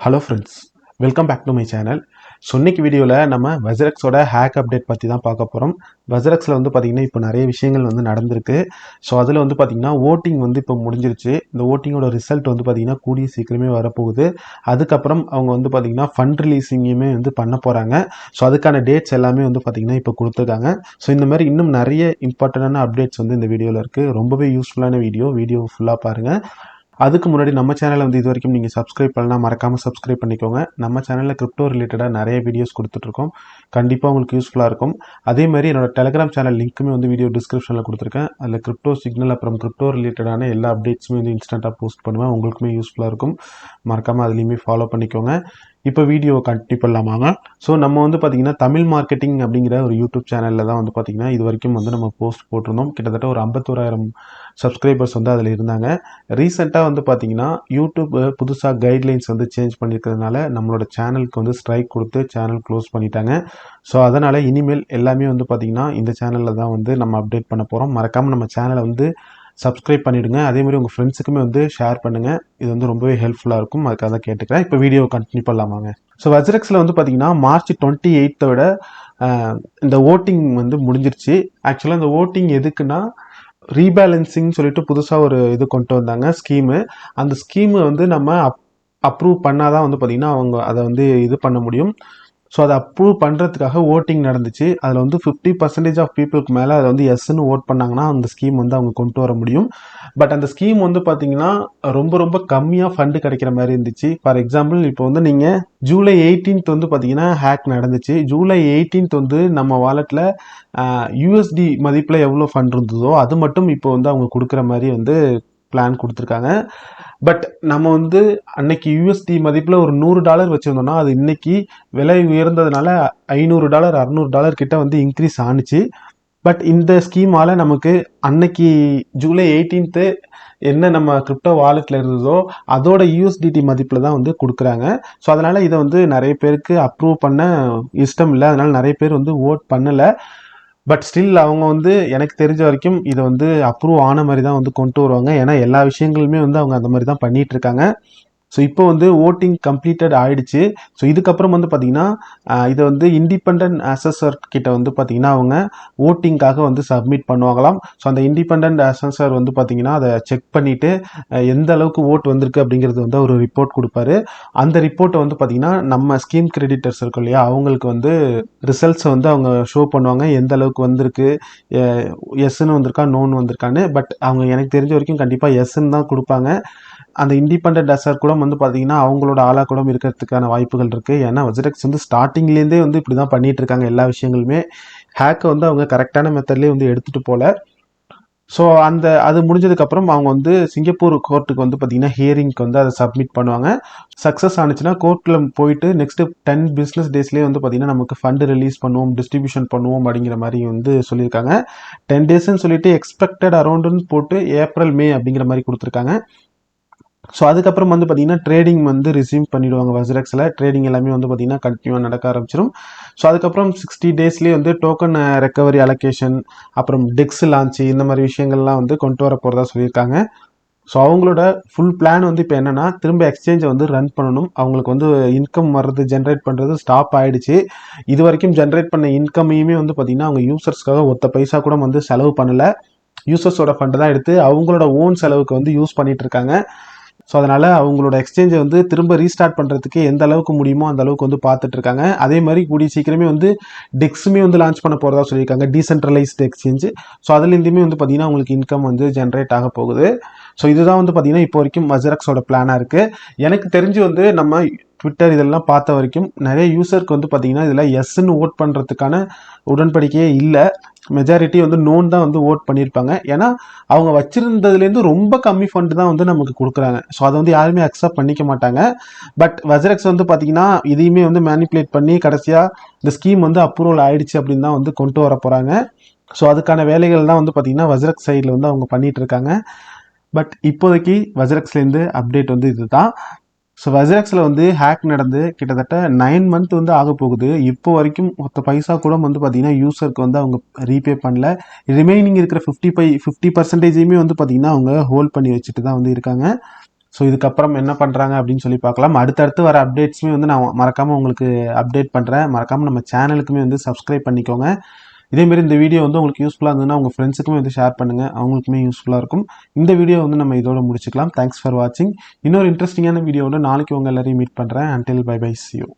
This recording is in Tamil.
Hello friends, welcome back to my channel. So இன்னைக்கு வீடியோவில் நம்ம வஜரக்ஸோட ஹேக் அப்டேட் பற்றி தான் பார்க்க போகிறோம். வஜரக்ஸில் வந்து பார்த்திங்கன்னா இப்போ நிறைய விஷயங்கள் வந்து நடந்திருக்கு. ஸோ அதில் வந்து பார்த்திங்கன்னா ஓட்டிங் வந்து இப்போ முடிஞ்சிருச்சு. இந்த ஓட்டிங்கோட ரிசல்ட் வந்து பார்த்திங்கன்னா கூடிய சீக்கிரமே வரப்போகுது. அதுக்கப்புறம் அவங்க வந்து பார்த்திங்கன்னா ஃபண்ட் ரிலீஸிங்குமே வந்து பண்ண போகிறாங்க. ஸோ அதுக்கான டேட்ஸ் எல்லாமே வந்து பார்த்திங்கன்னா இப்போ கொடுத்துருக்காங்க. ஸோ இந்த மாதிரி இன்னும் நிறைய இம்பார்ட்டண்டான அப்டேட்ஸ் வந்து இந்த வீடியோவில் இருக்குது. ரொம்பவே யூஸ்ஃபுல்லான வீடியோ ஃபுல்லாக பாருங்கள். அதுக்கு முன்னாடி நம்ம சேனலை வந்து இது வரைக்கும் நீங்கள் சப்ஸ்கிரைப் பண்ணலாம், மறக்காமல் சப்ஸ்கிரைப் பண்ணிக்கோங்க. நம்ம சேனலில் கிரிப்டோ ரிலேட்டடாக நிறைய வீடியோஸ் கொடுத்துட்ருக்கோம். கண்டிப்பாக உங்களுக்கு யூஸ்ஃபுல்லாக இருக்கும். அதே மாதிரி என்னோட டெலிகிராம் சேனல் லிங்க்குமே வந்து வீடியோ டிஸ்கிரிப்ஷனில் கொடுத்துருக்கேன். அதில் கிரிப்டோ சிக்னல் அப்புறம் கிரிப்டோ ரிலேட்டடான எல்லா அப்டேட்ஸுமே வந்து இன்ஸ்டண்ட்டாக போஸ்ட் பண்ணுவேன். உங்களுக்குமே யூஸ்ஃபுல்லாக இருக்கும். மறக்காமல் அதுலேயுமே ஃபாலோ பண்ணிக்கோங்க. இப்போ வீடியோ கண்டினியூ பண்ணலாமாங்க. ஸோ நம்ம வந்து பார்த்திங்கன்னா தமிழ் மார்க்கெட்டிங் அப்படிங்கிற ஒரு யூடியூப் சேனலில் தான் வந்து பார்த்திங்கன்னா இது வரைக்கும் வந்து நம்ம போஸ்ட் போட்டிருந்தோம். கிட்டத்தட்ட ஒரு 51,000 சப்ஸ்கிரைபர்ஸ் வந்து அதில் இருந்தாங்க. ரீசெண்டாக வந்து பார்த்திங்கன்னா யூடியூப் புதுசாக கைட்லைன்ஸ் வந்து சேஞ்ச் பண்ணியிருக்கிறதுனால நம்மளோட சேனலுக்கு வந்து ஸ்ட்ரைக் கொடுத்து சேனல் க்ளோஸ் பண்ணிட்டாங்க. ஸோ அதனால் இனிமேல் எல்லாமே வந்து பார்த்திங்கன்னா இந்த சேனலில் தான் வந்து நம்ம அப்டேட் பண்ண போகிறோம். மறக்காமல் நம்ம சேனலை வந்து சப்ஸ்கிரைப் பண்ணிவிடுங்க. அதேமாதிரி உங்கள் ஃப்ரெண்ட்ஸுக்குமே வந்து ஷேர் பண்ணுங்கள். இது வந்து ரொம்பவே ஹெல்ப்ஃபுல்லாக இருக்கும். அதுக்காக தான் கேட்டுக்கிறேன். இப்போ வீடியோ கண்டினியூ பண்ணலாமாங்க. ஸோ வஜ்ரக்ஸில் வந்து பார்த்திங்கன்னா மார்ச் 28 இந்த ஓட்டிங் வந்து முடிஞ்சிருச்சு. ஆக்சுவலாக இந்த ஓட்டிங் எதுக்குன்னா ரீபேலன்சிங் சொல்லிட்டு புதுசாக ஒரு இது கொண்டு வந்தாங்க ஸ்கீமு. அந்த ஸ்கீமு வந்து நம்ம அப்ரூவ் பண்ணாதான் வந்து பார்த்திங்கன்னா அவங்க அதை வந்து இது பண்ண முடியும். ஸோ அதை அப்ரூவ் பண்ணுறதுக்காக ஓட்டிங் நடந்துச்சு. அதில் வந்து 50% ஆஃப் பீப்புளுக்கு மேலே அதை வந்து எஸ்ன்னு ஓட் பண்ணாங்கன்னா அந்த ஸ்கீம் வந்து அவங்க கொண்டு வர முடியும். பட் அந்த ஸ்கீம் வந்து பார்த்தீங்கன்னா ரொம்ப ரொம்ப கம்மியாக ஃபண்டு கிடைக்கிற மாதிரி இருந்துச்சு. ஃபார் எக்ஸாம்பிள் இப்போ வந்து நீங்கள் ஜூலை 18 வந்து பார்த்தீங்கன்னா ஹேக் நடந்துச்சு. ஜூலை 18 வந்து நம்ம வாலெட்டில் யூஎஸ்டி மதிப்பில் எவ்வளோ ஃபண்ட் இருந்ததோ அது மட்டும் இப்போ வந்து அவங்க கொடுக்குற மாதிரி வந்து பிளான் கொடுத்துருக்காங்க. பட் நம்ம வந்து அன்னைக்கு யூஎஸ்டி மதிப்பில் ஒரு $100 வச்சுருந்தோம்னா அது இன்னைக்கு விலை உயர்ந்ததுனால $500 $600 கிட்ட வந்து இன்க்ரீஸ் ஆணுச்சு. பட் இந்த ஸ்கீமால் நமக்கு அன்னைக்கு ஜூலை 18 என்ன நம்ம கிரிப்டோ வாலெட்டில் இருந்ததோ அதோட யூஎஸ்டிடி மதிப்பில் தான் வந்து கொடுக்குறாங்க. ஸோ அதனால் இதை வந்து நிறைய பேருக்கு அப்ரூவ் பண்ண இஷ்டம் இல்லை. அதனால் நிறைய பேர் வந்து ஓட் பண்ணலை. பட் ஸ்டில் அவங்க வந்து எனக்கு தெரிஞ்ச வரைக்கும் இதை வந்து அப்ரூவ் ஆன மாதிரி தான் வந்து கொண்டு வருவாங்க. ஏன்னா எல்லா விஷயங்களுமே வந்து அவங்க அந்த மாதிரி தான் பண்ணிட்டு இருக்காங்க. ஸோ இப்போ வந்து ஓட்டிங் கம்ப்ளீட்டட் ஆயிடுச்சு. ஸோ இதுக்கப்புறம் வந்து பார்த்தீங்கன்னா இதை வந்து இண்டிபெண்ட் அசஸர் கிட்ட வந்து பார்த்தீங்கன்னா அவங்க ஓட்டிங்காக வந்து சப்மிட் பண்ணுவாங்களாம். ஸோ அந்த இண்டிபெண்ட் அசஸர் வந்து பார்த்தீங்கன்னா அதை செக் பண்ணிவிட்டு எந்த அளவுக்கு ஓட் வந்திருக்கு அப்படிங்கிறது வந்து ஒரு ரிப்போர்ட் கொடுப்பாரு. அந்த ரிப்போர்ட்டை வந்து பார்த்தீங்கன்னா நம்ம ஸ்கீம் கிரெடிட்டர்ஸ் இருக்கும் இல்லையா, அவங்களுக்கு வந்து ரிசல்ட்ஸை வந்து அவங்க ஷோ பண்ணுவாங்க. எந்த அளவுக்கு வந்திருக்கு, எஸ்ன்னு வந்திருக்கா நோன்னு வந்திருக்கான்னு. பட் அவங்க எனக்கு தெரிஞ்ச வரைக்கும் கண்டிப்பாக எஸ்ன்னு தான் கொடுப்பாங்க. அந்த இண்டிபெண்ட் அசர் கூட வந்து பார்த்தீங்கன்னா அவங்களோட ஆளாக கூட இருக்கிறதுக்கான வாய்ப்புகள் இருக்குது. ஏன்னா வஜ்ரக்ஸ் வந்து ஸ்டார்டிங்லேருந்தே வந்து இப்படி தான் பண்ணிட்டு இருக்காங்க. எல்லா விஷயங்களுமே ஹேக்கை வந்து அவங்க கரெக்டான மெத்தட்லேயே வந்து எடுத்துகிட்டு போகல. ஸோ அது முடிஞ்சதுக்கப்புறம் அவங்க வந்து சிங்கப்பூர் கோர்ட்டுக்கு வந்து பார்த்தீங்கன்னா ஹியரிங்க்கு வந்து அதை சப்மிட் பண்ணுவாங்க. சக்ஸஸ் ஆனிச்சுன்னா கோர்ட்டில் போயிட்டு நெக்ஸ்ட்டு 10 பிஸ்னஸ் டேஸ்லேயே வந்து பார்த்தீங்கன்னா நமக்கு ஃபண்டு ரிலீஸ் பண்ணுவோம், டிஸ்ட்ரிபியூஷன் பண்ணுவோம் அப்படிங்கிற மாதிரி வந்து சொல்லியிருக்காங்க. 10 டேஸ்ன்னு சொல்லிட்டு எக்ஸ்பெக்டட் அரௌண்டுன்னு போட்டு ஏப்ரல் மே அப்படிங்கிற மாதிரி கொடுத்துருக்காங்க. ஸோ அதுக்கப்புறம் வந்து பார்த்தீங்கன்னா ட்ரேடிங் வந்து ரிசீவ் பண்ணிவிடுவாங்க. வஜ்ரக்ஸில் ட்ரேடிங் எல்லாமே வந்து பார்த்தீங்கன்னா கண்டினியூவாக நடக்க ஆரம்பிச்சிடும். ஸோ அதுக்கப்புறம் 60 டேஸ்லேயே வந்து டோக்கன் ரெக்கவரி அலோகேஷன், அப்புறம் டெக்ஸ் லான்ச்சு, இந்த மாதிரி விஷயங்கள்லாம் வந்து கொண்டு வர போகிறதா சொல்லியிருக்காங்க. ஸோ அவங்களோட ஃபுல் பிளான் வந்து இப்போ என்னென்னா திரும்ப எக்ஸ்சேஞ்சை வந்து ரன் பண்ணணும். அவங்களுக்கு வந்து இன்கம் வர்றது ஜென்ரேட் பண்ணுறது ஸ்டாப் ஆகிடுச்சு. இது வரைக்கும் ஜென்ரேட் பண்ண இன்கமையுமே வந்து பார்த்திங்கன்னா அவங்க யூசர்ஸ்க்காக ஒத்த பைசா கூட வந்து செலவு பண்ணலை. யூசர்ஸோட ஃபண்டு தான் எடுத்து அவங்களோட ஓன் செலவுக்கு வந்து யூஸ் பண்ணிட்டு இருக்காங்க. ஸோ அதனால் அவங்களோட எக்ஸ்சேஞ்சை வந்து திரும்ப ரீஸ்டார்ட் பண்ணுறதுக்கு எந்த அளவுக்கு முடியுமோ அந்த அளவுக்கு வந்து பார்த்துட்டு இருக்காங்க. அதே மாதிரி கூடிய சீக்கிரமே வந்து டெக்ஸுமே வந்து லான்ச் பண்ண போகிறதா சொல்லியிருக்காங்க, டீசென்ட்ரலைஸ்டு எக்ஸ்சேஞ்சு. ஸோ அதுலேருந்துமே வந்து பார்த்திங்கன்னா உங்களுக்கு இன்கம் வந்து ஜென்ரேட் ஆக போகுது. ஸோ இதுதான் வந்து பார்த்திங்கன்னா இப்போ வரைக்கும் வஜ்ரக்ஸோட பிளானாக இருக்குது. எனக்கு தெரிஞ்சு வந்து நம்ம ட்விட்டர் இதெல்லாம் பார்த்த வரைக்கும் நிறைய யூசருக்கு வந்து பார்த்திங்கன்னா இதில் எஸ்ன்னு ஓட் பண்ணுறதுக்கான உடன்படிக்கையே இல்லை. மெஜாரிட்டி வந்து நோன் தான் வந்து ஓட் பண்ணியிருப்பாங்க. ஏன்னா அவங்க வச்சிருந்ததுலேருந்து ரொம்ப கம்மி ஃபண்டு தான் வந்து நமக்கு கொடுக்குறாங்க. ஸோ அதை வந்து யாருமே அக்செப்ட் பண்ணிக்க மாட்டாங்க. பட் வஜ்ரக்ஸ் வந்து பார்த்திங்கன்னா இதையுமே வந்து மேனிப்புலேட் பண்ணி கடைசியாக இந்த ஸ்கீம் வந்து அப்ரூவல் ஆயிடுச்சு அப்படின்னு தான் வந்து கொண்டு வர போகிறாங்க. ஸோ அதுக்கான வேலைகள் தான் வந்து பார்த்திங்கன்னா வஜ்ரக்ஸ் சைடில் வந்து அவங்க பண்ணிகிட்டு இருக்காங்க. பட் இப்போதைக்கு வஜ்ரக்ஸ்லேருந்து அப்டேட் வந்து இதுதான். ஸோ வஜ்ரக்ஸில் வந்து ஹேக் நடந்து கிட்டத்தட்ட 9 மந்த் வந்து ஆக போகுது. இப்போ வரைக்கும் ஒத்த பைசா கூட வந்து பார்த்தீங்கன்னா யூசருக்கு வந்து அவங்க ரீபே பண்ணல. ரிமைனிங் இருக்கிற 50% வந்து பார்த்தீங்கன்னா அவங்க ஹோல்ட் பண்ணி வச்சுட்டு தான் வந்து இருக்காங்க. ஸோ இதுக்கப்புறம் என்ன பண்ணுறாங்க அப்படின்னு சொல்லி பார்க்கலாம். அடுத்தடுத்து வர அப்டேட்ஸுமே வந்து நான் மறக்காமல் உங்களுக்கு அப்டேட் பண்ணுறேன். மறக்காமல் நம்ம சேனலுக்குமே வந்து சப்ஸ்கிரைப் பண்ணிக்கோங்க. இதேமாரி இந்த வீடியோ வந்து உங்களுக்கு யூஸ்ஃபுல்லாக இருந்ததுன்னா உங்கள் ஃப்ரெண்ட்ஸுக்குமே வந்து ஷேர் பண்ணுங்கள், அவங்களுக்குமே யூஸ்ஃபுல்லாக இருக்கும். இந்த வீடியோ வந்து நம்ம இதோட முடிச்சுக்கலாம். தேங்க்ஸ் ஃபார் வாட்சிங். இன்னொரு இன்ட்ரெஸ்டிங்கான வீடியோவோட நாளைக்கு உங்கள் எல்லாரையும் மீட் பண்ணுறேன். Until bye bye, see you.